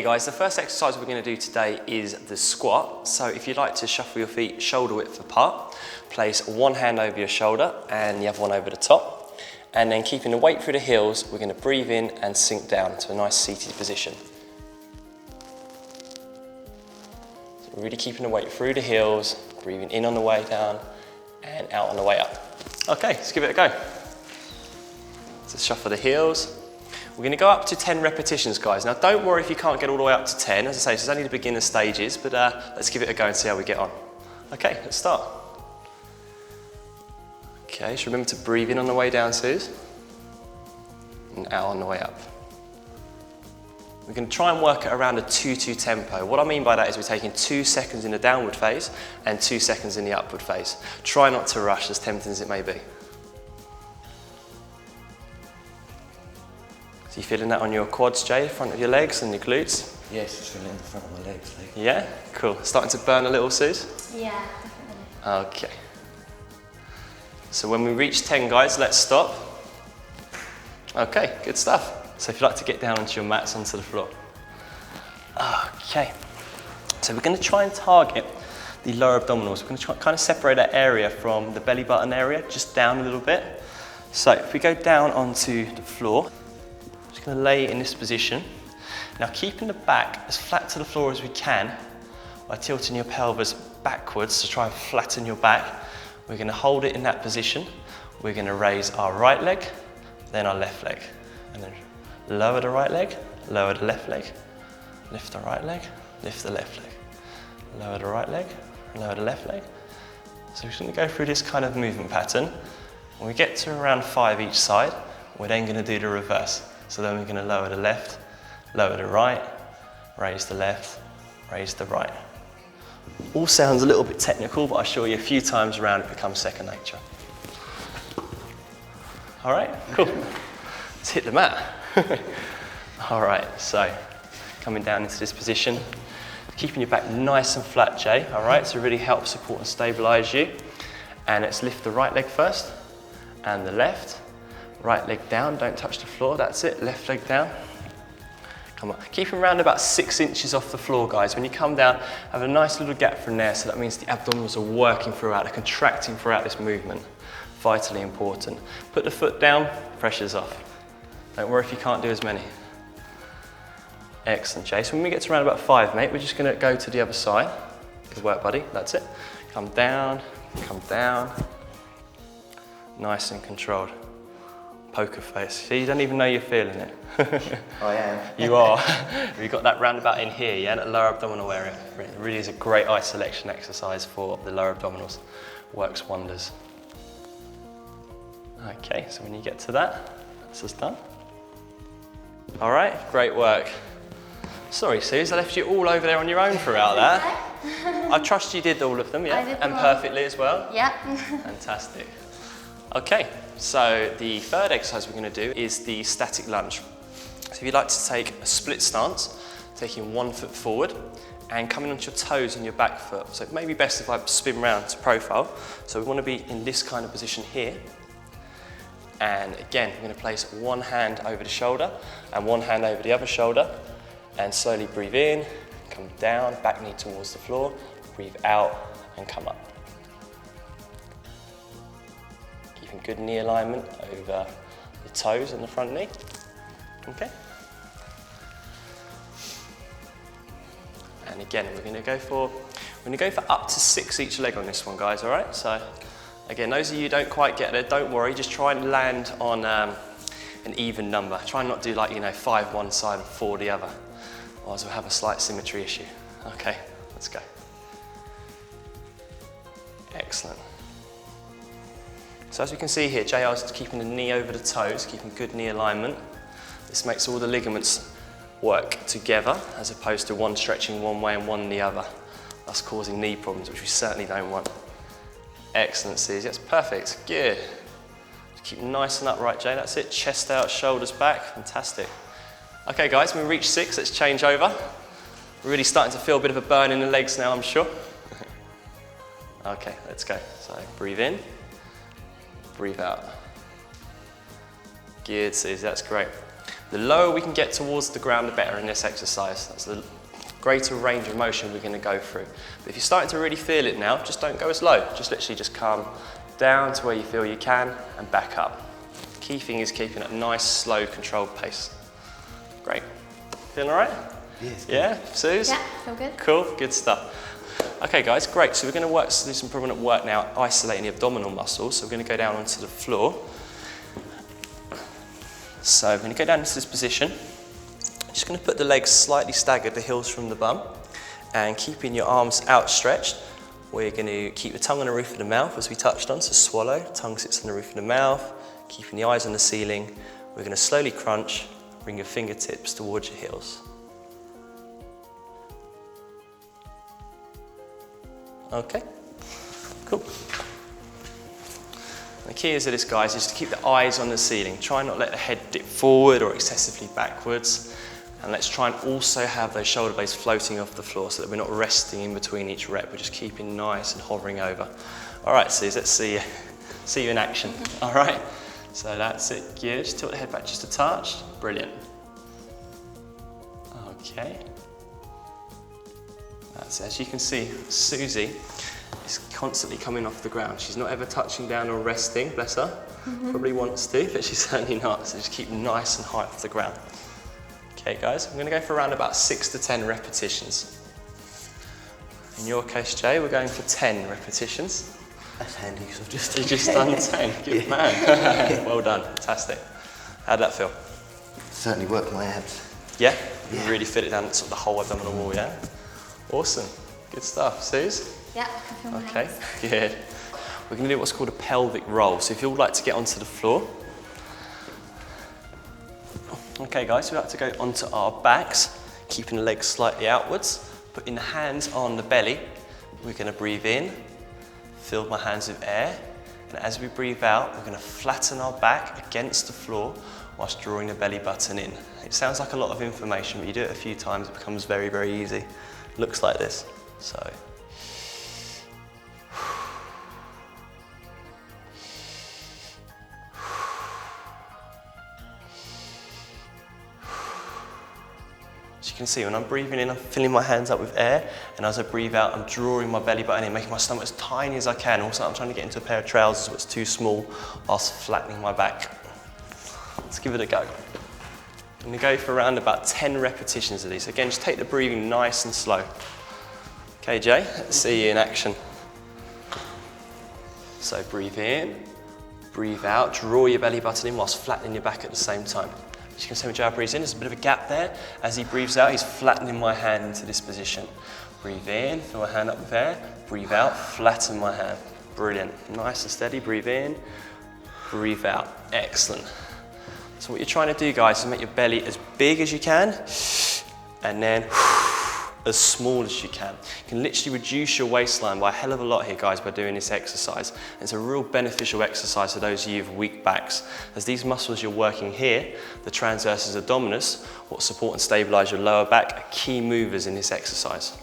Okay guys, the first exercise we're going to do today is the squat. So if you'd like to shuffle your feet shoulder width apart, place one hand over your shoulder and the other one over the top. And then keeping the weight through the heels, we're going to breathe in and sink down to a nice seated position. So really keeping the weight through the heels, breathing in on the way down and out on the way up. Okay, let's give it a go. So shuffle the heels. We're going to go up to 10 repetitions, guys. Now, don't worry if you can't get all the way up to 10. As I say, this is only the beginner stages, but let's give it a go and see how we get on. Okay, let's start. Okay, so remember to breathe in on the way down, Suze, and out on the way up. We're going to try and work it around a 2-2 tempo. What I mean by that is we're taking 2 seconds in the downward phase and 2 seconds in the upward phase. Try not to rush, as tempting as it may be. So you feeling that on your quads, Jay, front of your legs and your glutes? Yes, just feeling it in the front of my legs. Yeah, cool. Starting to burn a little, Suze? Yeah, definitely. Okay. So when we reach 10, guys, let's stop. Okay, good stuff. So if you'd like to get down onto your mats, onto the floor. Okay. So we're going to try and target the lower abdominals. We're going to try kind of separate that area from the belly button area, just down a little bit. So if we go down onto the floor, just going to lay in this position. Now keeping the back as flat to the floor as we can by tilting your pelvis backwards to try and flatten your back. We're going to hold it in that position. We're going to raise our right leg, then our left leg. And then lower the right leg, lower the left leg, lift the right leg, lift the left leg. Lower the right leg, lower the left leg. So we're just going to go through this kind of movement pattern. When we get to around 5 each side, we're then going to do the reverse. So then we're going to lower the left, lower the right, raise the left, raise the right. All sounds a little bit technical, but I assure you a few times around it becomes second nature. All right, cool. Let's hit the mat. All right, so coming down into this position, keeping your back nice and flat, Jay. All right, so really help support and stabilize you. And let's lift the right leg first and the left. Right leg down, don't touch the floor, that's it. Left leg down. Come on, keep around about 6 inches off the floor, guys. When you come down, have a nice little gap from there, so that means the abdominals are working throughout, they're contracting throughout this movement. Vitally important. Put the foot down, pressure's off. Don't worry if you can't do as many. Excellent, Jay. So when we get to around about 5, mate, we're just gonna go to the other side. Good work, buddy, that's it. Come down, nice and controlled. Poker face. See, you don't even know you're feeling it. I am. You are. You've got that roundabout in here, yeah, that lower abdominal area. It really is a great isolation exercise for the lower abdominals. Works wonders. Okay, so when you get to that, this is done. All right, great work. Sorry, Suze, I left you all over there on your own throughout that. I trust you did all of them, yeah? And perfectly as well? Yeah. Fantastic. Okay, so the third exercise we're going to do is the static lunge. So if you'd like to take a split stance, taking 1 foot forward and coming onto your toes on your back foot. So it may be best if I spin round to profile. So we want to be in this kind of position here. And again, we're going to place one hand over the shoulder and one hand over the other shoulder. And slowly breathe in, come down, back knee towards the floor, breathe out and come up. Keeping good knee alignment over the toes and the front knee. Okay. And again, we're going to go for up to 6 each leg on this one, guys. All right. So again, those of you who don't quite get there, don't worry. Just try and land on an even number. Try and not do 5 one side and 4 the other. Otherwise we'll have a slight symmetry issue. Okay, let's go. Excellent. So as we can see here, JR's keeping the knee over the toes, keeping good knee alignment. This makes all the ligaments work together as opposed to one stretching one way and one the other. That's causing knee problems, which we certainly don't want. Excellent, Susie, that's perfect, good. Just keep nice and upright, Jay, that's it. Chest out, shoulders back, fantastic. Okay guys, when we reach 6, let's change over. We're really starting to feel a bit of a burn in the legs now, I'm sure. Okay, let's go. So breathe in, breathe out. Good, Susie, that's great. The lower we can get towards the ground, the better in this exercise. That's the greater range of motion we're going to go through. But if you're starting to really feel it now, just don't go as low. Just literally just come down to where you feel you can and back up. Key thing is keeping a nice, slow, controlled pace. Great. Feeling all right? Yes. Yeah, Suze? Yeah, feel good. Cool, good stuff. Okay guys, great. So we're going to do some prominent work now, isolating the abdominal muscles. So we're going to go down onto the floor. So we're going to go down into this position. Just going to put the legs slightly staggered, the heels from the bum, and keeping your arms outstretched. We're going to keep the tongue on the roof of the mouth, as we touched on, so swallow, tongue sits on the roof of the mouth, keeping the eyes on the ceiling. We're going to slowly crunch, bring your fingertips towards your heels. Okay, cool. The key is to this, guys, is to keep the eyes on the ceiling. Try not to let the head dip forward or excessively backwards. And let's try and also have those shoulder blades floating off the floor so that we're not resting in between each rep. We're just keeping nice and hovering over. All right, Suze, let's see you in action. All right, so that's it. Good. Just tilt the head back just a touch. Brilliant. Okay. That's it. As you can see, Susie is constantly coming off the ground. She's not ever touching down or resting, bless her. Probably wants to, but she's certainly not. So just keep nice and high off the ground. Okay guys, I'm going to go for around about 6 to 10 repetitions. In your case, Jay, we're going for 10 repetitions. That's handy because I've just... You've just done 10, good man. Well done, fantastic. How'd that feel? Certainly worked my abs. Yeah? You really fit it down sort of the whole abdominal wall, yeah? Awesome, good stuff. Suze? Yeah, I can feel my Okay, hands. good. We're going to do what's called a pelvic roll. So if you would like to get onto the floor. Okay guys, we like to go onto our backs, keeping the legs slightly outwards, putting the hands on the belly. We're going to breathe in, fill my hands with air, and as we breathe out, we're going to flatten our back against the floor whilst drawing the belly button in. It sounds like a lot of information, but you do it a few times, it becomes very, very easy. It looks like this. So. As you can see, when I'm breathing in, I'm filling my hands up with air, and as I breathe out, I'm drawing my belly button in, making my stomach as tiny as I can. Also, I'm trying to get into a pair of trousers so it's too small, whilst flattening my back. Let's give it a go. I'm going to go for around about 10 repetitions of these. Again, just take the breathing nice and slow. Okay, Jay, let's see you in action. So breathe in, breathe out, draw your belly button in whilst flattening your back at the same time. As you can see when Jay breathes in, there's a bit of a gap there. As he breathes out, he's flattening my hand into this position. Breathe in, fill my hand up with air. Breathe out, flatten my hand. Brilliant. Nice and steady. Breathe in, breathe out. Excellent. So what you're trying to do, guys, is make your belly as big as you can, and then as small as you can. You can literally reduce your waistline by a hell of a lot here, guys, by doing this exercise. It's a real beneficial exercise for those of you with weak backs, as these muscles you're working here, the transversus abdominis, what support and stabilize your lower back, are key movers in this exercise.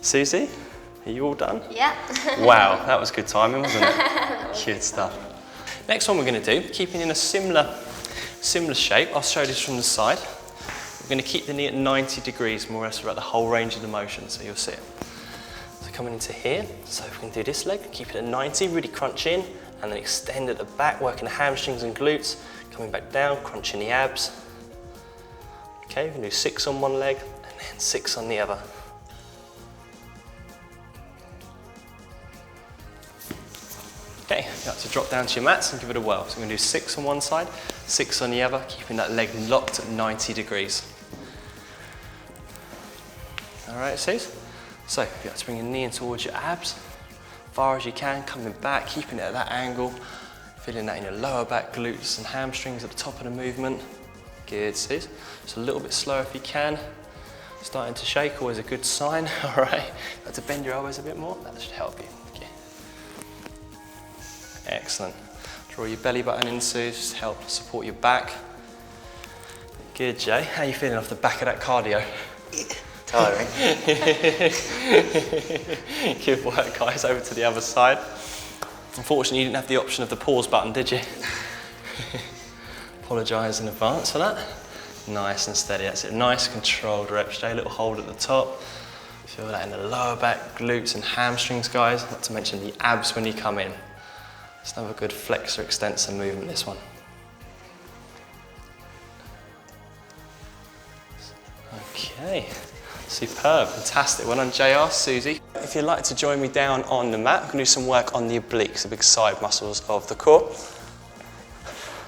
Susie, are you all done? Yeah. Wow, that was good timing, wasn't it? Good stuff. Next one we're going to do, keeping in a similar shape, I'll show this from the side. We're going to keep the knee at 90 degrees, more or less throughout the whole range of the motion, so you'll see it. So coming into here, so we can do this leg, keep it at 90, really crunch in, and then extend at the back, working the hamstrings and glutes, coming back down, crunching the abs. Okay, we can do 6 on one leg, and then 6 on the other. Okay, you have to drop down to your mats and give it a whirl. So we're going to do 6 on one side, 6 on the other, keeping that leg locked at 90 degrees. All right, Suze? So you have to bring your knee in towards your abs, far as you can, coming back, keeping it at that angle, feeling that in your lower back, glutes and hamstrings at the top of the movement. Good, Suze. Just a little bit slower if you can. Starting to shake, always a good sign. All right, you have to bend your elbows a bit more, that should help you. Okay. Excellent. Draw your belly button in, Suze, just help support your back. Good, Jay. How are you feeling off the back of that cardio? Tiring. Good work, guys. Over to the other side. Unfortunately, you didn't have the option of the pause button, did you? Apologise in advance for that. Nice and steady, that's it. Nice controlled reps, Jay. A little hold at the top. Feel that in the lower back, glutes and hamstrings, guys. Not to mention the abs when you come in. Let's have a good flexor extensor movement, this one. Okay, superb, fantastic. Well done, JR, Susie. If you'd like to join me down on the mat, we're going to do some work on the obliques, the big side muscles of the core.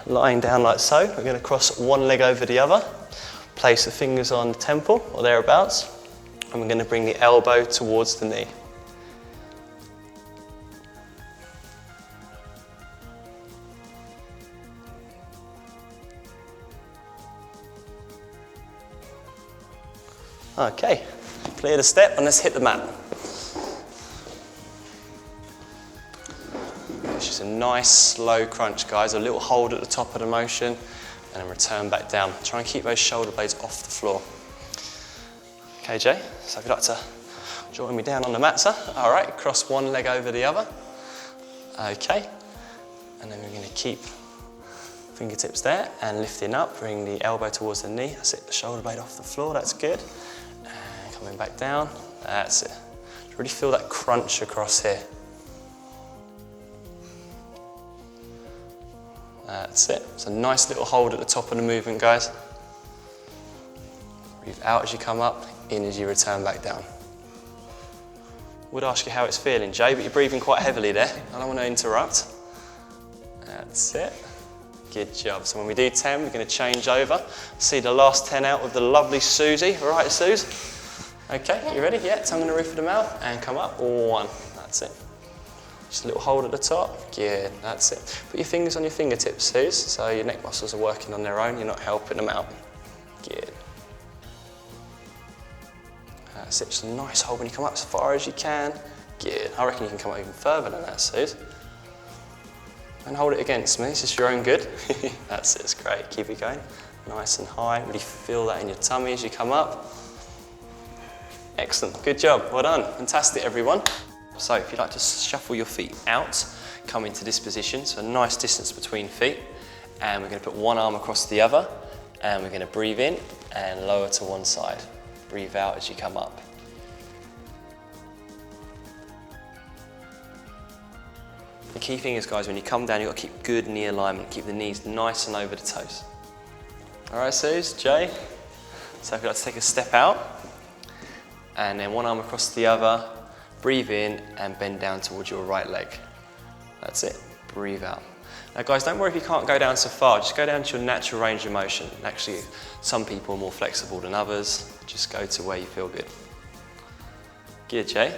Lying down like so, we're going to cross one leg over the other, place the fingers on the temple or thereabouts, and we're going to bring the elbow towards the knee. Okay, clear the step and let's hit the mat. It's just a nice slow crunch, guys. A little hold at the top of the motion and then return back down. Try and keep those shoulder blades off the floor. Okay, Jay, so if you'd like to join me down on the mat, sir. All right, cross one leg over the other. Okay, and then we're going to keep fingertips there and lifting up, bring the elbow towards the knee. That's it, the shoulder blade off the floor, that's good. And coming back down, that's it. Really feel that crunch across here. That's it. It's a nice little hold at the top of the movement, guys. Breathe out as you come up, in as you return back down. Would ask you how it's feeling, Jay, but you're breathing quite heavily there. I don't want to interrupt. That's it. Good job. So when we do 10, we're going to change over. See the last 10 out with the lovely Susie. All right, Suze? Okay, you ready? Yeah, tongue in the roof of the mouth and come up. One. That's it. Just a little hold at the top. Good, that's it. Put your fingers on your fingertips, Suze, so your neck muscles are working on their own. You're not helping them out. Good. That's it. Just a nice hold when you come up as far as you can. Good. I reckon you can come up even further than that, Suze. And hold it against me, it's just your own good. That's it, it's great. Keep it going. Nice and high. Really feel that in your tummy as you come up. Excellent, good job, well done. Fantastic, everyone. So if you'd like to shuffle your feet out, come into this position, so a nice distance between feet. And we're going to put one arm across the other, and we're going to breathe in and lower to one side. Breathe out as you come up. The key thing is, guys, when you come down, you've got to keep good knee alignment, keep the knees nice and over the toes. All right, Suze, Jay. So if you'd like to take a step out, and then one arm across the other, breathe in and bend down towards your right leg. That's it, breathe out. Now guys, don't worry if you can't go down so far, just go down to your natural range of motion. Actually, some people are more flexible than others. Just go to where you feel good. Good, Jay.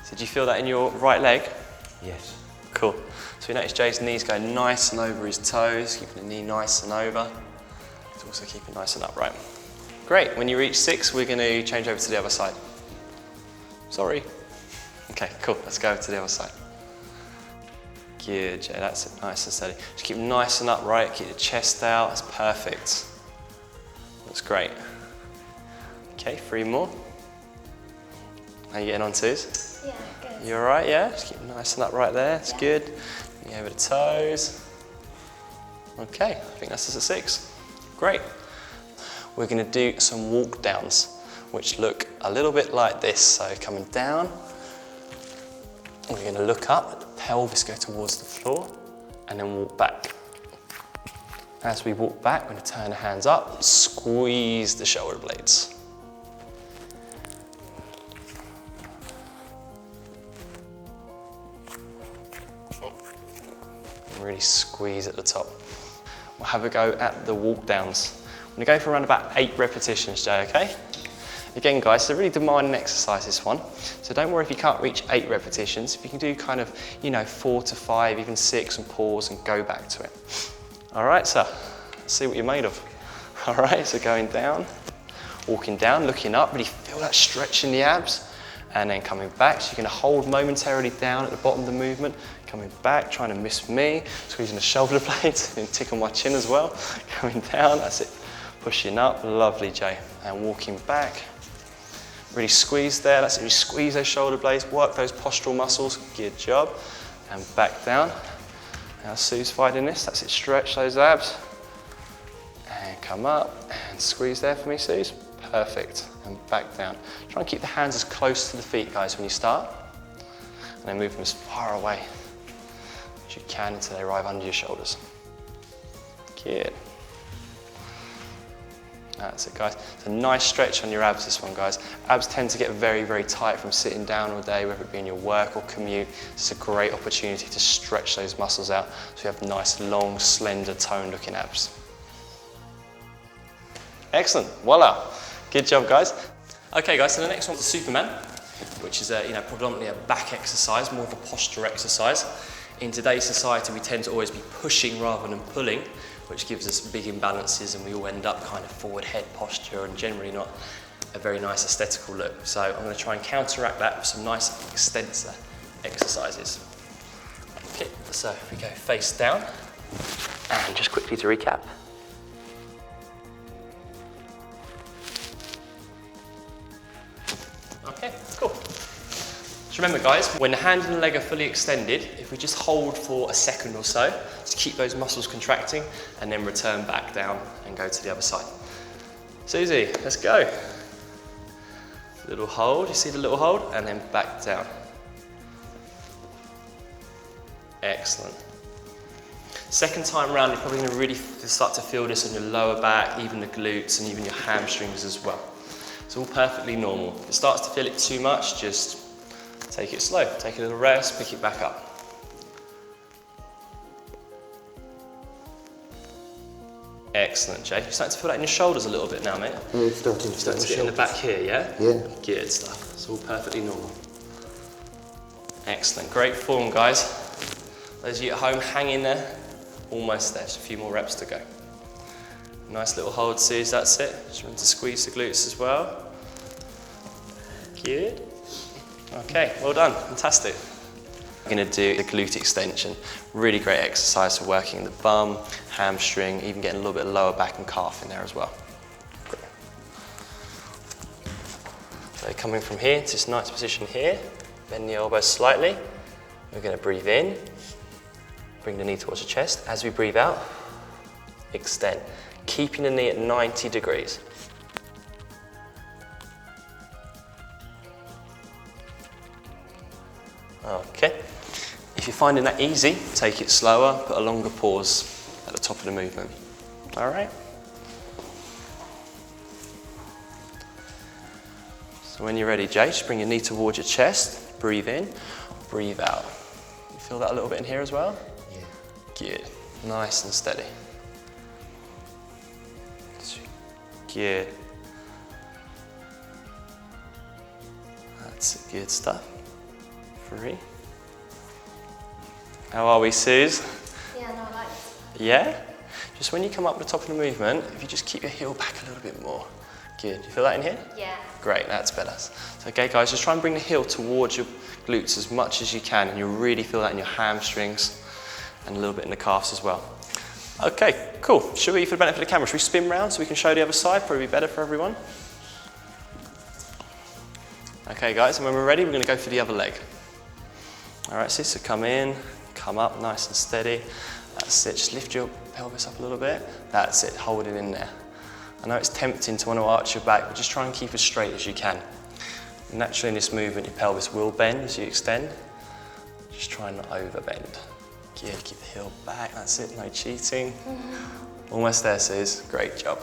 So did you feel that in your right leg? Yes. Cool. So you notice Jay's knees go nice and over his toes, keeping the knee nice and over. He's also keeping nice and upright. Great, when you reach 6, we're going to change over to the other side. Sorry. Okay, cool, let's go to the other side. Good, Jay, that's it, nice and steady. Just keep nice and upright, keep the chest out, that's perfect. That's great. Okay, 3 more. How you getting on, Suze? Yeah, good. You all right, yeah? Just keep nice and upright there, it's good. Knee over the toes. Okay, I think that's us at 6. Great. We're gonna do some walk downs, which look a little bit like this. So coming down, we're going to look up, let the pelvis go towards the floor, and then walk back. As we walk back, we're going to turn the hands up, squeeze the shoulder blades. Really squeeze at the top. We'll have a go at the walk downs. I'm going to go for around about 8 repetitions, Jay, okay? Again, guys, it's a really demanding exercise, this one. So don't worry if you can't reach 8 repetitions. If you can do kind of, 4 to 5, even 6, and pause and go back to it. All right, so let's see what you're made of. All right, so going down, walking down, looking up, really feel that stretch in the abs, and then coming back. So you're gonna hold momentarily down at the bottom of the movement, coming back, trying to miss me, squeezing the shoulder blades, and tickle my chin as well. Coming down, that's it. Pushing up, lovely, Jay, and walking back. Really squeeze there, that's it, really squeeze those shoulder blades, work those postural muscles, good job. And back down. Now Sue's fighting this, that's it, stretch those abs. And come up and squeeze there for me, Suze. Perfect. And back down. Try and keep the hands as close to the feet, guys, when you start. And then move them as far away as you can until they arrive under your shoulders. Good. That's it, guys. It's a nice stretch on your abs, this one, guys. Abs tend to get very, very tight from sitting down all day, whether it be in your work or commute. It's a great opportunity to stretch those muscles out so you have nice, long, slender, toned-looking abs. Excellent. Voila. Good job, guys. Okay, guys, so the next one's Superman, which is predominantly a back exercise, more of a posture exercise. In today's society, we tend to always be pushing rather than pulling, which gives us big imbalances, and we all end up kind of forward head posture and generally not a very nice aesthetical look. So I'm going to try and counteract that with some nice extensor exercises. Okay, so if we go face down, and just quickly to recap. Okay, cool. So remember, guys, when the hand and the leg are fully extended, if we just hold for a second or so, to keep those muscles contracting, and then return back down and go to the other side. Susie, let's go. Little hold, you see the little hold? And then back down. Excellent. Second time around, you're probably going to really start to feel this on your lower back, even the glutes, and even your hamstrings as well. It's all perfectly normal. If it starts to feel it too much, just take it slow. Take a little rest, pick it back up. Excellent, Jay. You're starting to feel that in your shoulders a little bit now, mate. It's starting to get in the back here, yeah? Yeah. Good stuff. It's all perfectly normal. Excellent. Great form, guys. Those of you at home, hang in there. Almost there. Just a few more reps to go. Nice little hold, Suze. That's it. Just remember to squeeze the glutes as well. Good. Okay, well done. Fantastic. We're going to do the glute extension. Really great exercise for working the bum, hamstring, even getting a little bit of lower back and calf in there as well. Great. So coming from here to this nice position here, bend the elbows slightly. We're going to breathe in, bring the knee towards the chest. As we breathe out, extend, keeping the knee at 90 degrees. Okay. If you're finding that easy, take it slower, put a longer pause at the top of the movement. All right? So when you're ready, Jay, just bring your knee towards your chest, breathe in, breathe out. You feel that a little bit in here as well? Yeah. Good. Nice and steady. Good. That's it. Good stuff. 3. How are we, Suze? Yeah, no, I like it. Yeah? Just when you come up to the top of the movement, if you just keep your heel back a little bit more. Good. You feel that in here? Yeah. Great, that's better. So, okay, guys, just try and bring the heel towards your glutes as much as you can, and you'll really feel that in your hamstrings and a little bit in the calves as well. Okay, cool. Should we, for the benefit of the camera, should we spin round so we can show the other side? Probably be better for everyone. Okay, guys, and when we're ready, we're going to go for the other leg. All right, so come in, come up nice and steady. That's it. Just lift your pelvis up a little bit. That's it. Hold it in there. I know it's tempting to want to arch your back, but just try and keep as straight as you can. Naturally, in this movement, your pelvis will bend as you extend. Just try not overbend. Good. Keep the heel back. That's it. No cheating. Almost there, Suze. Great job.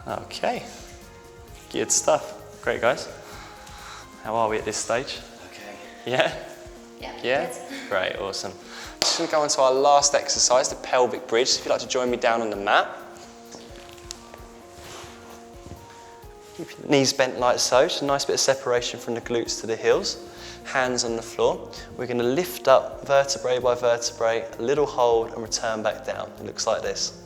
Okay. Good stuff. Great, guys. How are we at this stage? Okay. Yeah? Yeah? Good. Great, awesome. Just going to go on to our last exercise, the pelvic bridge. So if you'd like to join me down on the mat. Keep your knees bent like so, just a nice bit of separation from the glutes to the heels. Hands on the floor. We're going to lift up vertebrae by vertebrae, a little hold and return back down. It looks like this.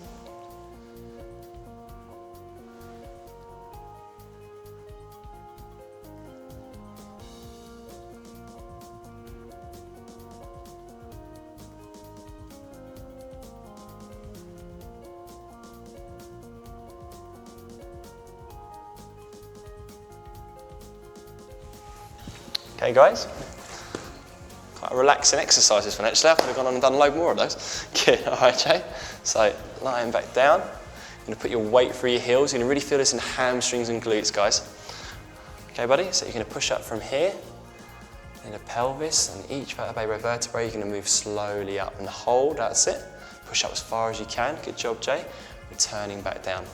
Okay, guys, quite relaxing exercise this one actually. I could have gone on and done a load more of those. Good, all right, Jay. So lying back down, you're going to put your weight through your heels. You're going to really feel this in hamstrings and glutes, guys. Okay, buddy, so you're going to push up from here, in the pelvis, and each vertebrae you're going to move slowly up and hold, that's it. Push up as far as you can, good job, Jay. Returning back down.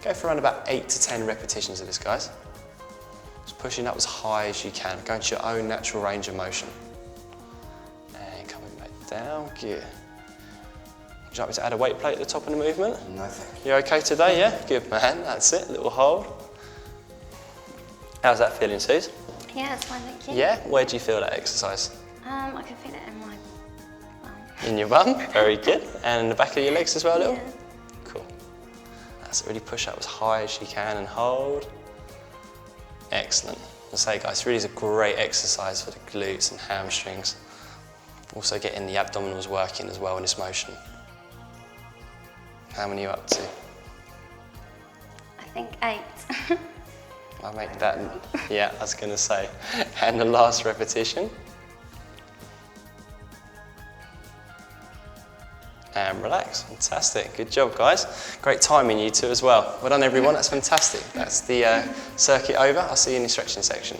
Go for around about 8 to 10 repetitions of this, guys. Just pushing up as high as you can, going to your own natural range of motion. And coming back down, good. Would you like me to add a weight plate at the top of the movement? No, thank you. You okay today, yeah? Good man, that's it, little hold. How's that feeling, Suze? Yeah, it's fine, thank you. Yeah? Where do you feel that exercise? I can feel it in my bum. In your bum, very good. And in the back of your legs as well, little? Yeah. Cool. That's it, really push up as high as you can and hold. Excellent. I say, guys, really is a great exercise for the glutes and hamstrings. Also getting the abdominals working as well in this motion. How many are you up to? I think 8. I'll make that, yeah, I was going to say. And the last repetition. And relax, fantastic. Good job, guys. Great timing, you two as well. Well done, everyone, that's fantastic. That's the circuit over. I'll see you in the stretching section.